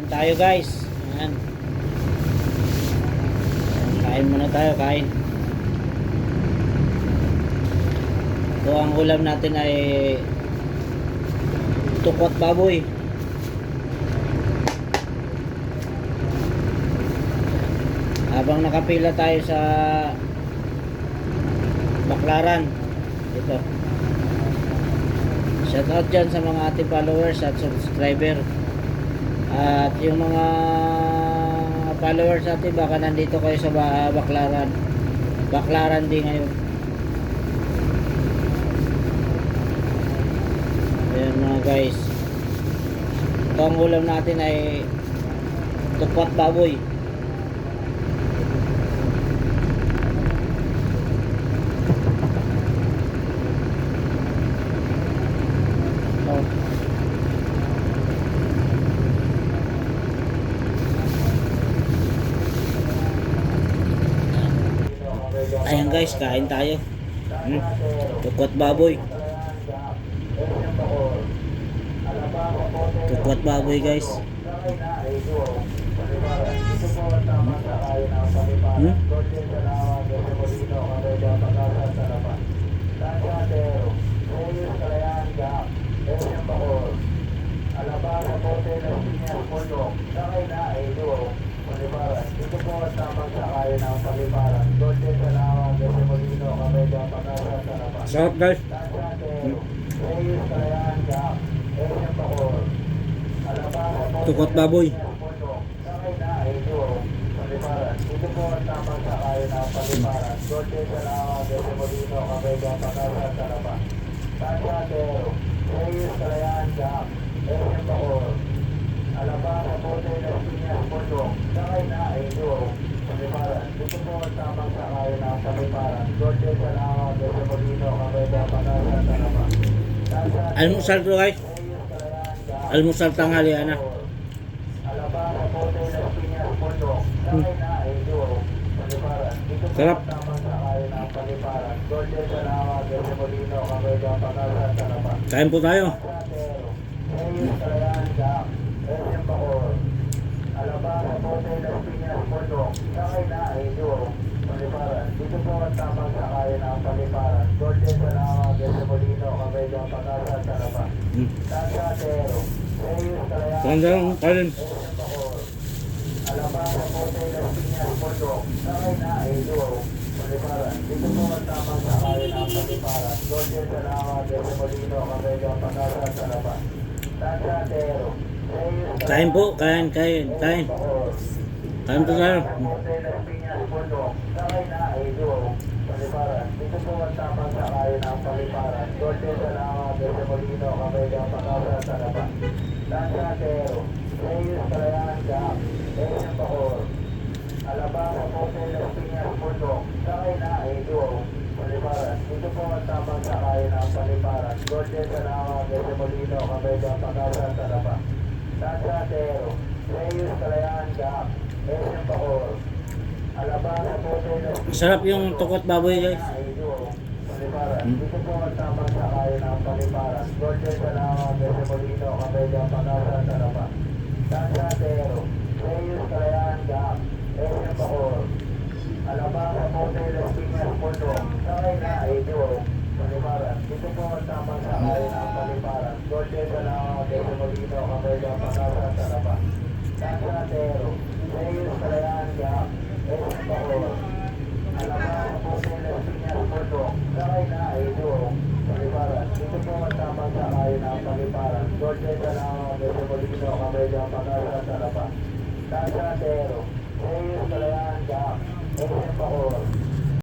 tayo guys. Ayan. Kain muna tayo, kain. So ang ulam natin ay tukwat baboy. Habang nakapila tayo sa Baklaran ito. Shout out dyan sa mga ating followers at subscriber. At yung mga followers natin baka nandito kayo sa Baklaran. Baklaran din ngayon. Ayan mga guys. Ito ang ulam natin ay tukwat baboy. Ayan guys, kain tayo. Tukwat baboy. Tukwat baboy guys. Ito po ang tamang sakayan ng Paliparan. Golden Salamat, Jose Molino, Cabello, Pagkasa, Salamat. Sarap guys. Tukwat baboy. Ito po ang tamang sakayan ng Paliparan. Golden Salamat, Jose Molino, Cabello, Pagkasa, Salamat. Tansatero, Reyes, Kalayan, Jack, Ehem Bacor, Alabama, Bote, Las Piñas, Pondok, sakay na Edo, Paliparan. Ito po ang tamang sakayan ng Paliparan. Golden Salamat, Jose Molino, Cabello, Pagkasa, Salamat. Almusal to guys. Almusal tanghali ana. Alabama, Bote, Las Piñas, Pondok, sakay na Edo, Paliparan. Ito po Sarap. ang tamang sakayan ng Paliparan. Golden Salamat, Jose Molino, Cabello, Pagkasa, Salamat. Kain po tayo. Reyes, Kalayan, Jack, Ehem Bacor, Alabama, Bote, Las Piñas, Pondok, sakay na Edo, Paliparan. Dito po ang tamang sakayan ng Paliparan. Golden Salamat, Jose Molino, Cabello, Pagkasa, Salamat. Tansatero, Reyes, Kalayan, Tandang kain. Ehem Bacor, Alabama, Bote, Las Piñas, Pondok, sakay na Edo, Paliparan. Dito po ang tamang sakayan ng Paliparan. Golden Salamat, Jose Molino, Cabello, Pagkasa, Salamat. Tansatero, Reyes, Kain po, kain. Kain po tayo. sakay na Edo, Paliparan. Dito po ang tamang sakayan ng Paliparan. Golden Salamat, Jose Molino, Cabello, Pagkasa, Salamat. Tansatero, Reyes, Kalayan, Jack, Ehem Bacor, Alabama, Bote, Las Piñas, Pondok, sakay na Edo, Paliparan. Dito po ang tamang sakayan ng Paliparan. Golden Salamat, Jose Molino, Cabello, Pagkasa, Salamat. Tansatero, Reyes, Kalayan, Jack, Ehem Bacor, Alabama, Bote, Las Piñas, Sarap yung tukwat baboy guys. Paliparan. Dito po ang tamang sakayan ng Paliparan. Golden Salamat, Jose Molino, Cabello, Pagkasa, Salamat. Tansatero, Reyes, Kalayan, Jack, Ehem Bacor, Alabama, Bote, Las Piñas, Pondok, sakay na Edo, Paliparan. Dito po ang tamang sakayan ng Paliparan. Golden Salamat, Jose Molino, Cabello, Pagkasa, Salamat. Tansatero, Reyes, Kalayan, Jack, Ehem Bacor, Alabama, Bote, Las Piñas, Pondok, sakay na Edo, Paliparan. Dito po ang tamang sakayan ng Paliparan. Golden Salamat, Jose Molino, Cabello, Pagkasa, Salamat. Tansatero, Reyes, Kalayan, Jack, Ehem Bacor,